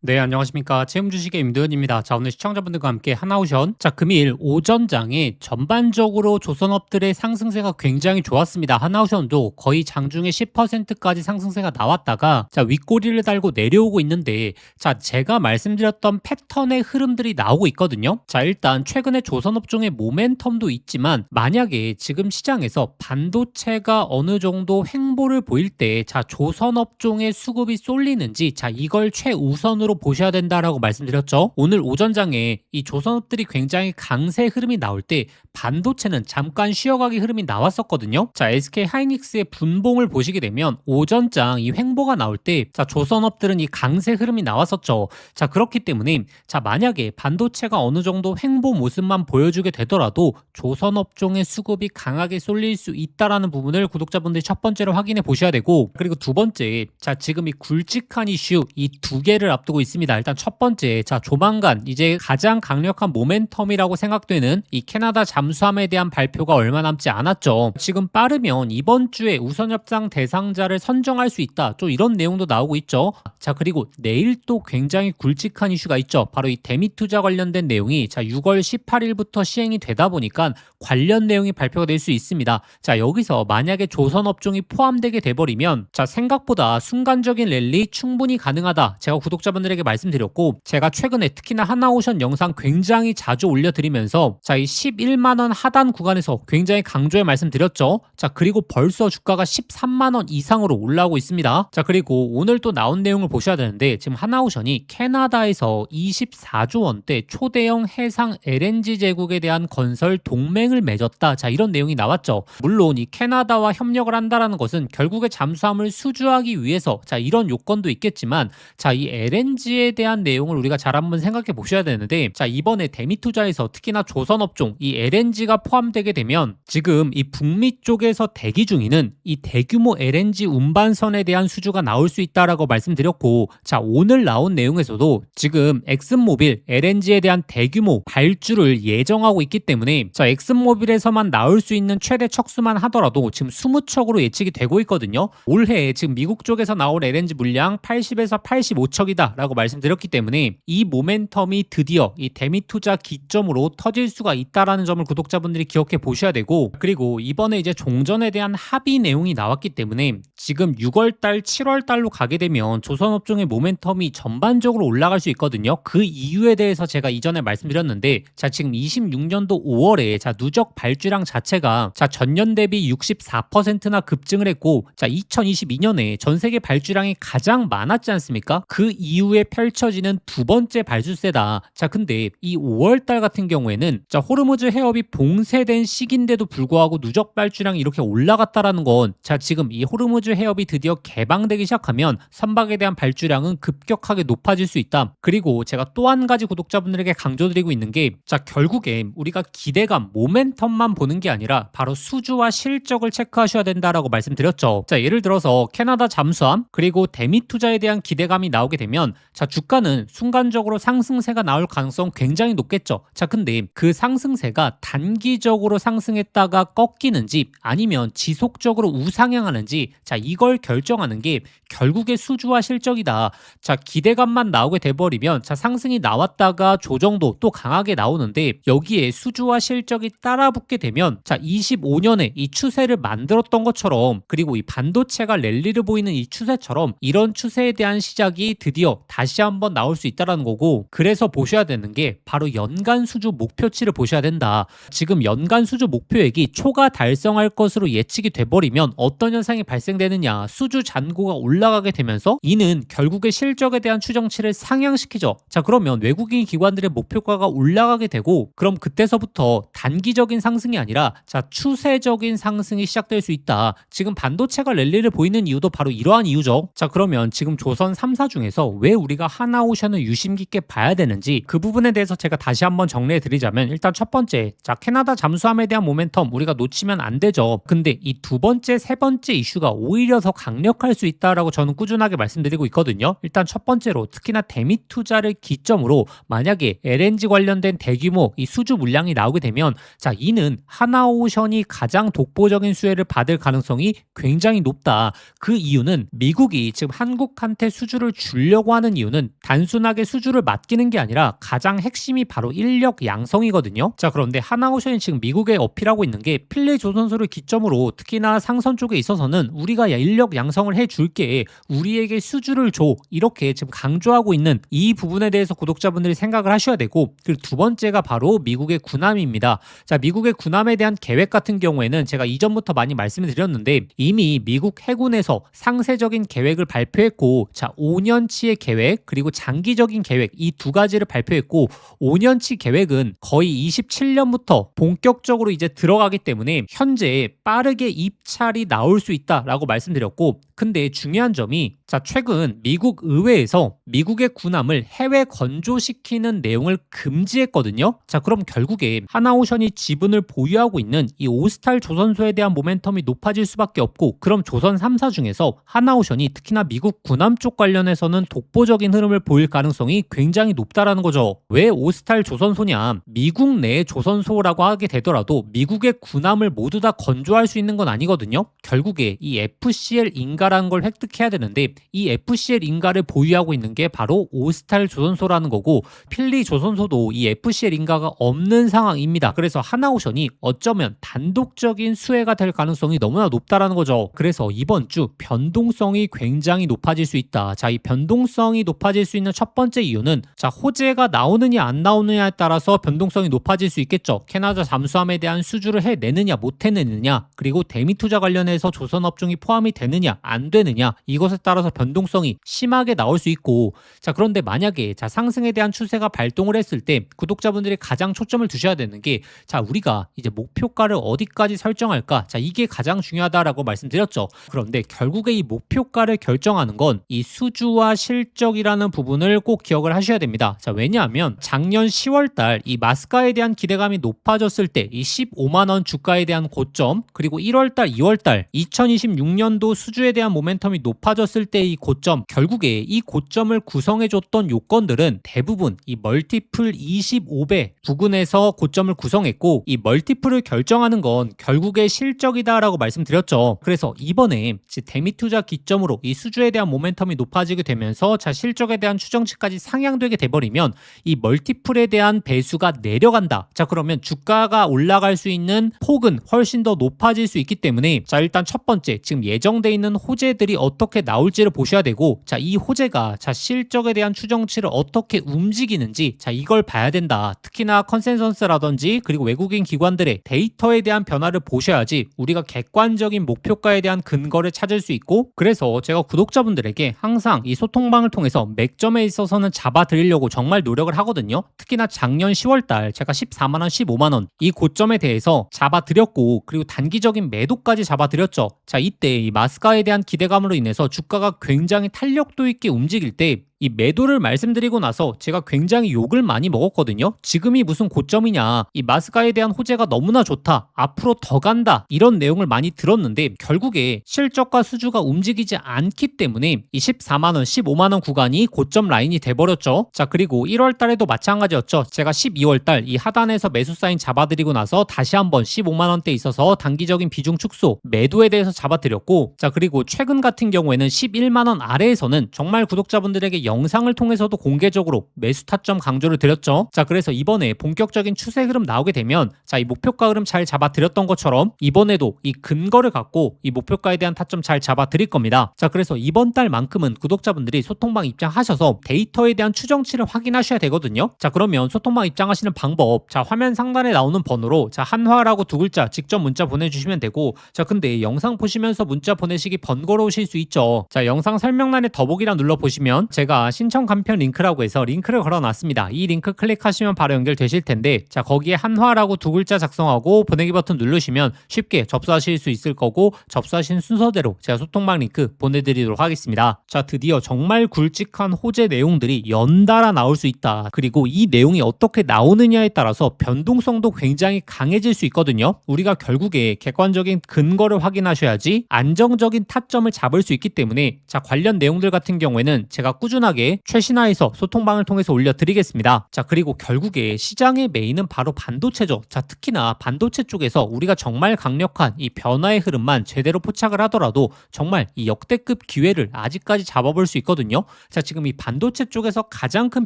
네, 안녕하십니까. 채움 주식의 임도현입니다. 자, 오늘 시청자분들과 함께 하나오션. 자, 금일 오전장에 전반적으로 조선업들의 상승세가 굉장히 좋았습니다. 하나오션도 거의 장중에 10%까지 상승세가 나왔다가 자, 윗꼬리를 달고 내려오고 있는데 자, 제가 말씀드렸던 패턴의 흐름들이 나오고 있거든요. 자, 일단 최근에 조선업종의 모멘텀도 있지만 만약에 지금 시장에서 반도체가 어느 정도 횡보를 보일 때 자, 조선업종의 수급이 쏠리는지 자, 이걸 최우선으로 보셔야 된다라고 말씀드렸죠. 오늘 오전장에 이 조선업들이 굉장히 강세 흐름이 나올 때 반도체는 잠깐 쉬어가기 흐름이 나왔었거든요. 자, SK 하이닉스의 분봉을 보시게 되면 오전장 이 횡보가 나올 때 자, 조선업들은 이 강세 흐름이 나왔었죠. 자, 그렇기 때문에 자, 만약에 반도체가 어느 정도 횡보 모습만 보여주게 되더라도 조선업종의 수급이 강하게 쏠릴 수 있다라는 부분을 구독자분들이 첫 번째로 확인해 보셔야 되고, 그리고 두 번째, 자, 지금 이 굵직한 이슈 이 두 개를 앞두고 있습니다. 일단 첫 번째, 자, 조만간 이제 가장 강력한 모멘텀이라고 생각되는 이 캐나다 잠수함에 대한 발표가 얼마 남지 않았죠. 지금 빠르면 이번 주에 우선 협상 대상자를 선정할 수 있다. 좀 이런 내용도 나오고 있죠. 자, 그리고 내일 또 굉장히 굵직한 이슈가 있죠. 바로 이 대미 투자 관련된 내용이 자, 6월 18일부터 시행이 되다 보니까 관련 내용이 발표가 될 수 있습니다. 자, 여기서 만약에 조선업종이 포함되게 돼버리면 자, 생각보다 순간적인 랠리 충분히 가능하다. 제가 구독자분들에게 말씀드렸고, 제가 최근에 특히나 하나오션 영상 굉장히 자주 올려드리면서 자, 이 11만원 하단 구간에서 굉장히 강조해 말씀드렸죠. 자, 그리고 벌써 주가가 13만원 이상으로 올라오고 있습니다. 자, 그리고 오늘 또 나온 내용을 보셔야 되는데, 지금 하나오션이 캐나다에서 24조 원대 초대형 해상 LNG 제국에 대한 건설 동맹을 맺었다. 자, 이런 내용이 나왔죠. 물론 이 캐나다와 협력을 한다라는 것은 결국에 잠수함을 수주하기 위해서 자, 이런 요건도 있겠지만 자, 이 LNG에 대한 내용을 우리가 잘 한번 생각해 보셔야 되는데, 자, 이번에 대미 투자에서 특히나 조선업종 이 LNG가 포함되게 되면 지금 이 북미 쪽에서 대기 중이는 이 대규모 LNG 운반선에 대한 수주가 나올 수 있다라고 말씀드렸고, 자, 오늘 나온 내용에서도 지금 엑슨모빌 LNG에 대한 대규모 발주를 예정하고 있기 때문에 자, 엑슨모빌에서만 나올 수 있는 최대 척수만 하더라도 지금 20척으로 예측이 되고 있거든요. 올해 지금 미국 쪽에서 나올 LNG 물량 80에서 85척이다 라고 말씀드렸기 때문에 이 모멘텀이 드디어 이 대미 투자 기점으로 터질 수가 있다라는 점을 구독자분들이 기억해 보셔야 되고, 그리고 이번에 이제 종전에 대한 합의 내용이 나왔기 때문에 지금 6월달 7월달로 가게 되면 조선업종의 모멘텀이 전반적으로 올라갈 수 있거든요. 그 이유에 대해서 제가 이전에 말씀드렸는데, 자, 지금 26년도 5월에 자, 누적 발주량 자체가 자, 전년 대비 64%나 급증을 했고, 자, 2022년에 전 세계 발주량이 가장 많았지 않습니까? 그 이후에 펼쳐지는 두 번째 발주세다. 자, 근데 이 5월달 같은 경우에는 자, 호르무즈 해협이 봉쇄된 시기인데도 불구하고 누적 발주량이 이렇게 올라갔다라는 건 자, 지금 이 호르무즈 해협이 드디어 개방되기 시작하면 선박에 대한 발주량은 급격하게 높아질 수 있다. 그리고 제가 또 한 가지 구독자분들에게 강조드리고 있는 게 자, 결국에 우리가 기대감, 모멘텀만 보는 게 아니라 바로 수주와 실적을 체크하셔야 된다라고 말씀드렸죠. 자, 예를 들어서 캐나다 잠수함 그리고 대미 투자에 대한 기대감이 나오게 되면 자, 주가는 순간적으로 상승세가 나올 가능성 굉장히 높겠죠. 자, 근데 그 상승세가 단기적으로 상승했다가 꺾이는지 아니면 지속적으로 우상향하는지 자, 이걸 결정하는 게 결국에 수주와 실적이다. 자, 기대감만 나오게 돼버리면 자, 상승이 나왔다가 조정도 또 강하게 나오는데 여기에 수주와 실적이 따라붙게 되면 자, 25년에 이 추세를 만들었던 것처럼, 그리고 이 반도체가 랠리를 보이는 이 추세처럼 이런 추세에 대한 시작이 드디어 다시 한번 나올 수 있다는 거고, 그래서 보셔야 되는 게 바로 연간 수주 목표치를 보셔야 된다. 지금 연간 수주 목표액이 초과 달성할 것으로 예측이 돼버리면 어떤 현상이 발생되느냐, 수주 잔고가 올라가게 되면서 이는 결국에 실적에 대한 추정치를 상향시키죠. 자, 그러면 외국인 기관들의 목표가가 올라가게 되고, 그럼 그때서부터 단기적인 상승이 아니라 자, 추세적인 상승이 시작될 수 있다. 지금 반도체가 랠리를 보이는 이유도 바로 이러한 이유죠. 자, 그러면 지금 조선 3사 중에서 왜 우리가 하나오션을 유심 깊게 봐야 되는지 그 부분에 대해서 제가 다시 한번 정리해 드리자면, 일단 첫 번째, 자, 자, 캐나다 잠수함에 대한 모멘텀 우리가 놓치면 안 되죠. 근데 이 두 번째, 세 번째 이슈가 오히려 더 강력할 수 있다라고 저는 꾸준하게 말씀드리고 있거든요. 일단 첫 번째로 특히나 대미 투자를 기점으로 만약에 LNG 관련된 대규모 이 수주 물량이 나오게 되면 자, 이는 하나오션이 가장 독보적인 수혜를 받을 가능성이 굉장히 높다. 그 이유는 미국이 지금 한국한테 수주를 주려고 하는 이유는 단순하게 수주를 맡기는 게 아니라 가장 핵심이 바로 인력 양성이거든요. 자, 그런데 하나오션이 지금 미국에 어필하고 있는 게 필리 조선소를 기점으로 특히나 상선 쪽에 있어서는 우리가 인력 양성을 해줄게, 우리에게 수주를 줘, 이렇게 지금 강조하고 있는 이 부분에 대해서 구독자분들이 생각을 하셔야 되고, 그리고 두 번째가 바로 미국의 군함입니다. 자, 미국의 군함에 대한 계획 같은 경우에는 제가 이전부터 많이 말씀을 드렸는데 이미 미국 해군에서 상세적인 계획을 발표했고, 자, 5년치의 계획 그리고 장기적인 계획 이 두 가지를 발표했고, 5년치 계획은 거의 27년부터 본격적으로 이제 들어가기 때문에 현재 빠르게 입찰이 나올 수 있다라고 말씀드렸고, 근데 중요한 점이 자, 최근 미국 의회에서 미국의 군함을 해외 건조시키는 내용을 금지했거든요. 자, 그럼 결국에 하나오션이 지분을 보유하고 있는 이 오스탈 조선소에 대한 모멘텀이 높아질 수밖에 없고, 그럼 조선 3사 중에서 하나오션이 특히나 미국 군함 쪽 관련해서는 독보적인 흐름을 보일 가능성이 굉장히 높다라는 거죠. 왜 오스탈 조선소냐? 미국 내 조선소라고 하게 되더라도 미국의 군함을 모두 다 건조할 수 있는 건 아니거든요. 결국에 이 FCL 인가라는 걸 획득해야 되는데 이 FCL 인가를 보유하고 있는 게 바로 오스탈 조선소라는 거고, 필리 조선소도 이 FCL 인가가 없는 상황입니다. 그래서 하나오션이 어쩌면 단독적인 수혜가 될 가능성이 너무나 높다라는 거죠. 그래서 이번 주 변동성이 굉장히 높아질 수 있다. 자, 이 변동성이 높아질 수 있는 첫 번째 이유는 자, 호재가 나오느냐 안 나오느냐에 따라서 변동성이 높아질 수 있겠죠. 캐나다 잠수함에 대한 수주를 해내느냐 못 해내느냐, 그리고 대미 투자 관련해서 조선업종이 포함이 되느냐 안 되느냐, 이것에 따라서 변동성이 심하게 나올 수 있고, 자, 그런데 만약에 자, 상승에 대한 추세가 발동을 했을 때 구독자분들이 가장 초점을 두셔야 되는 게 자, 우리가 이제 목표가를 어디까지 설정할까, 자, 이게 가장 중요하다라고 말씀드렸죠. 그런데 결국에 이 목표가를 결정하는 건 이 수주와 실적이라는 부분을 꼭 기억을 하셔야 됩니다. 자, 왜냐하면 작년 10월달 이 마스카에 대한 기대감이 높아졌을 때 이 15만 원 주가에 대한 고점, 그리고 1월달 2월달 2026년도 수주에 대한 모멘텀이 높아졌을 때 이 고점, 결국에 이 고점을 구성해줬던 요건들은 대부분 이 멀티플 25배 부근에서 고점을 구성했고, 이 멀티플을 결정하는 건 결국에 실적이다라고 말씀드렸죠. 그래서 이번에 대미 투자 기점으로 이 수주에 대한 모멘텀이 높아지게 되면서 자, 실적에 대한 추정치까지 상향되게 돼버리면 이 멀티플에 대한 배수가 내려간다. 자, 그러면 주가가 올라갈 수 있는 폭은 훨씬 더 높아질 수 있기 때문에 자, 일단 첫 번째 지금 예정돼 있는 호재들이 어떻게 나올지를 보셔야 되고, 자, 이 호재가 자, 실적에 대한 추정치를 어떻게 움직이는지 자, 이걸 봐야 된다. 특히나 컨센서스라든지 그리고 외국인 기관들의 데이터에 대한 변화를 보셔야지 우리가 객관적인 목표가에 대한 근거를 찾을 수 있고, 그래서 제가 구독자분들에게 항상 이 소통방을 통해서 맥점에 있어서는 잡아드리려고 정말 노력을 하거든요. 특히나 작년 10월달 제가 14만 원, 15만 원 이 고점에 대해서 잡아드렸고, 그리고 단기적인 매도까지 잡아드렸죠. 자, 이때 이 마스카에 대한 기대감으로 인해서 주가가 굉장히 탄력도 있게 움직일 때 이 매도를 말씀드리고 나서 제가 굉장히 욕을 많이 먹었거든요. 지금이 무슨 고점이냐, 이 마스카에 대한 호재가 너무나 좋다, 앞으로 더 간다, 이런 내용을 많이 들었는데 결국에 실적과 수주가 움직이지 않기 때문에 이 14만원, 15만원 구간이 고점 라인이 돼버렸죠. 자, 그리고 1월 달에도 마찬가지였죠. 제가 12월 달 이 하단에서 매수 사인 잡아드리고 나서 다시 한번 15만원대에 있어서 단기적인 비중 축소 매도에 대해서 잡아드렸고, 자, 그리고 최근 같은 경우에는 11만원 아래에서는 정말 구독자분들에게 영상을 통해서도 공개적으로 매수 타점 강조를 드렸죠. 자, 그래서 이번에 본격적인 추세 흐름 나오게 되면 자, 이 목표가 흐름 잘 잡아드렸던 것처럼 이번에도 이 근거를 갖고 이 목표가에 대한 타점 잘 잡아드릴 겁니다. 자, 그래서 이번 달만큼은 구독자분들이 소통방 입장하셔서 데이터에 대한 추정치를 확인하셔야 되거든요. 자, 그러면 소통방 입장하시는 방법, 자, 화면 상단에 나오는 번호로 자, 한화라고 두 글자 직접 문자 보내주시면 되고, 자, 근데 영상 보시면서 문자 보내시기 번거로우실 수 있죠. 자, 영상 설명란에 더보기란 눌러보시면 제가 제가 신청 간편 링크라고 해서 링크를 걸어놨습니다. 이 링크 클릭하시면 바로 연결되실 텐데, 자, 거기에 한화라고 두 글자 작성하고 보내기 버튼 누르시면 쉽게 접수하실 수 있을 거고, 접수하신 순서대로 제가 소통방 링크 보내드리도록 하겠습니다. 자, 드디어 정말 굵직한 호재 내용들이 연달아 나올 수 있다. 그리고 이 내용이 어떻게 나오느냐에 따라서 변동성도 굉장히 강해질 수 있거든요. 우리가 결국에 객관적인 근거를 확인하셔야지 안정적인 타점을 잡을 수 있기 때문에, 자, 관련 내용들 같은 경우에는 제가 꾸준하게 최신화해서 소통방을 통해서 올려드리겠습니다. 자, 그리고 결국에 시장의 메인은 바로 반도체죠. 자, 특히나 반도체 쪽에서 우리가 정말 강력한 이 변화의 흐름만 제대로 포착을 하더라도 정말 이 역대급 기회를 아직까지 잡아볼 수 있거든요. 자, 지금 이 반도체 쪽에서 가장 큰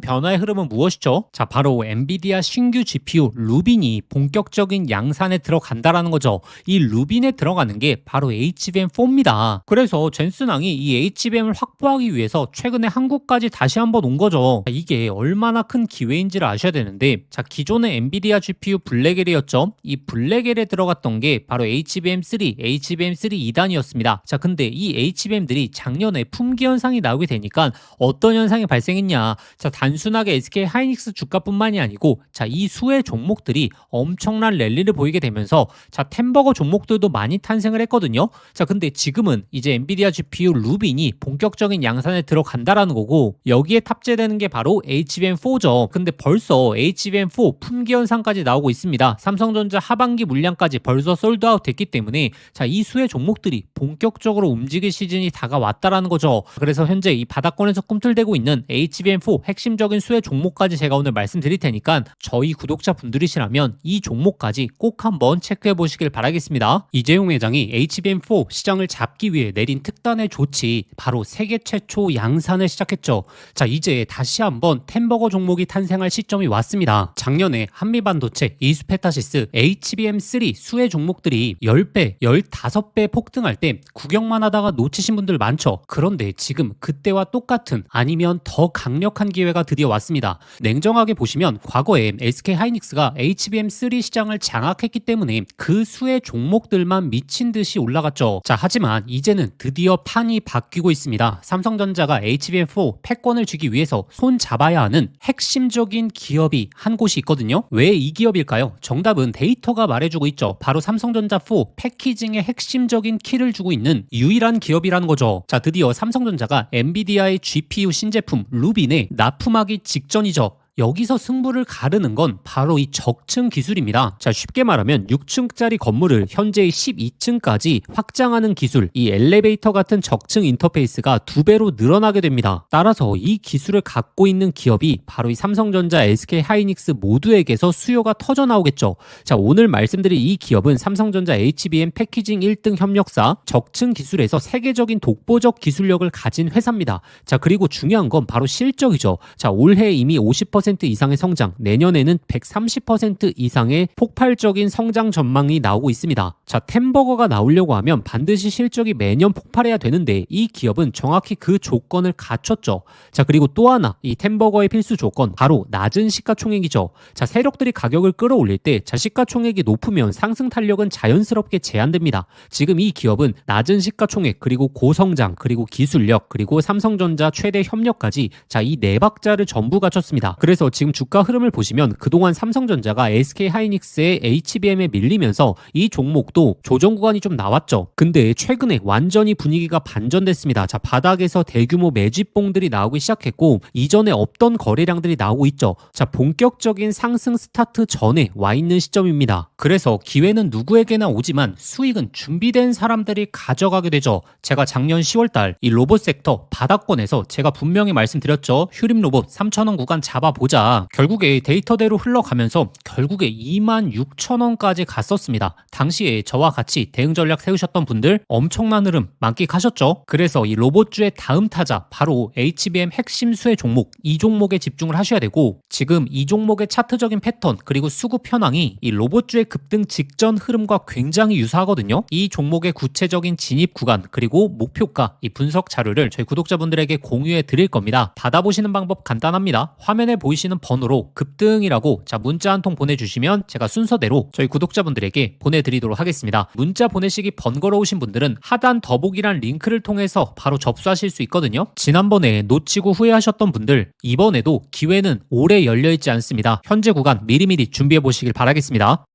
변화의 흐름은 무엇이죠? 자, 바로 엔비디아 신규 GPU 루빈이 본격적인 양산에 들어간다라는 거죠. 이 루빈에 들어가는 게 바로 HBM4입니다. 그래서 젠슨왕이 이 HBM을 확보하기 위해서 최근에 한국까지 다시 한번 온 거죠. 자, 이게 얼마나 큰 기회인지를 아셔야 되는데, 자, 기존의 엔비디아 GPU 블랙엘이었죠. 이 블랙엘에 들어갔던 게 바로 HBM3, HBM3 2단이었습니다. 자, 근데 이 HBM들이 작년에 품귀 현상이 나오게 되니까 어떤 현상이 발생했냐? 자, 단순하게 SK 하이닉스 주가뿐만이 아니고, 자, 이 수의 종목들이 엄청난 랠리를 보이게 되면서, 자, 템버거 종목들도 많이 탄생을 했거든요. 자, 근데 지금은 이제 엔비디아 GPU 루빈이 본격적인 양산에 들어간다라는 거고, 여기에 탑재되는 게 바로 HBM4죠. 근데 벌써 HBM4 품귀 현상까지 나오고 있습니다. 삼성전자 하반기 물량까지 벌써 솔드아웃 됐기 때문에, 자, 이 수의 종목들이 본격적으로 움직일 시즌이 다가왔다라는 거죠. 그래서 현재 이 바닥권에서 꿈틀대고 있는 HBM4 핵심적인 수의 종목까지 제가 오늘 말씀드릴 테니까 저희 구독자분들이시라면 이 종목까지 꼭 한번 체크해 보시길 바라겠습니다. 이재용 회장이 HBM4 시장을 잡기 위해 내린 특단의 조치, 바로 세계 최초 양산을 시작했죠. 자, 이제 다시 한번 템버거 종목이 탄생할 시점이 왔습니다. 작년에 한미반도체, 이수페타시스, HBM3 수의 종목들이 10배, 15배 폭등할 때 구경만 하다가 놓치신 분들 많죠. 그런데 지금 그때와 똑같은, 아니면 더 강력한 기회가 드디어 왔습니다. 냉정하게 보시면 과거에 SK 하이닉스가 HBM3 시장을 장악했기 때문에 그 수의 종목들만 미친 듯이 올라갔죠. 자, 하지만 이제는 드디어 판이 바뀌고 있습니다. 삼성전자가 HBM4 패권을 쥐기 위해서 손 잡아야 하는 핵심적인 기업이 한 곳이 있거든요. 왜 이 기업일까요? 정답은 데이터가 말해주고 있죠. 바로 삼성전자 4 패키징의 핵심적인 키를 주고 있는 유일한 기업이라는 거죠. 자, 드디어 삼성전자가 엔비디아의 GPU 신제품 루빈에 납품하기 직전이죠. 여기서 승부를 가르는 건 바로 이 적층 기술입니다. 자, 쉽게 말하면 6층짜리 건물을 현재의 12층까지 확장하는 기술, 이 엘리베이터 같은 적층 인터페이스가 2배로 늘어나게 됩니다. 따라서 이 기술을 갖고 있는 기업이 바로 이 삼성전자, SK 하이닉스 모두에게서 수요가 터져 나오겠죠. 자, 오늘 말씀드린 이 기업은 삼성전자 HBM 패키징 1등 협력사, 적층 기술에서 세계적인 독보적 기술력을 가진 회사입니다. 자, 그리고 중요한 건 바로 실적이죠. 자, 올해 이미 50% 이상의 성장, 내년에는 130% 이상의 폭발적인 성장 전망이 나오고 있습니다. 자, 템버거가 나오려고 하면 반드시 실적이 매년 폭발해야 되는데 이 기업은 정확히 그 조건을 갖췄죠. 자, 그리고 또 하나, 이 템버거의 필수 조건, 바로 낮은 시가총액이죠. 자, 세력들이 가격을 끌어올릴 때, 자, 시가총액이 높으면 상승 탄력은 자연스럽게 제한됩니다. 지금 이 기업은 낮은 시가총액, 그리고 고성장, 그리고 기술력, 그리고 삼성전자 최대 협력까지, 자, 이 네 박자를 전부 갖췄습니다. 그래서 지금 주가 흐름을 보시면 그동안 삼성전자가 SK 하이닉스의 HBM에 밀리면서 이 종목도 조정 구간이 좀 나왔죠. 근데 최근에 완전히 분위기가 반전됐습니다. 자, 바닥에서 대규모 매집봉들이 나오기 시작했고, 이전에 없던 거래량들이 나오고 있죠. 자, 본격적인 상승 스타트 전에 와 있는 시점입니다. 그래서 기회는 누구에게나 오지만 수익은 준비된 사람들이 가져가게 되죠. 제가 작년 10월달 이 로봇 섹터 바닥권에서 제가 분명히 말씀드렸죠. 휴림 로봇 3,000원 구간 잡아보자. 결국에 데이터대로 흘러가면서 결국에 26,000원까지 갔었습니다. 당시에 저와 같이 대응 전략 세우셨던 분들 엄청난 흐름 만끽하셨죠. 그래서 이 로봇주의 다음 타자, 바로 HBM 핵심 수혜 종목, 이 종목에 집중을 하셔야 되고, 지금 이 종목의 차트적인 패턴 그리고 수급 현황이 이 로봇주의 급등 직전 흐름과 굉장히 유사하거든요. 이 종목의 구체적인 진입 구간 그리고 목표가, 이 분석 자료를 저희 구독자분들에게 공유해 드릴 겁니다. 받아보시는 방법 간단합니다. 화면에 보이는 보이시는 번호로 급등이라고 문자 한 통 보내주시면 제가 순서대로 저희 구독자분들에게 보내드리도록 하겠습니다. 문자 보내시기 번거로우신 분들은 하단 더보기란 링크를 통해서 바로 접수하실 수 있거든요. 지난번에 놓치고 후회하셨던 분들, 이번에도 기회는 오래 열려있지 않습니다. 현재 구간 미리미리 준비해 보시길 바라겠습니다.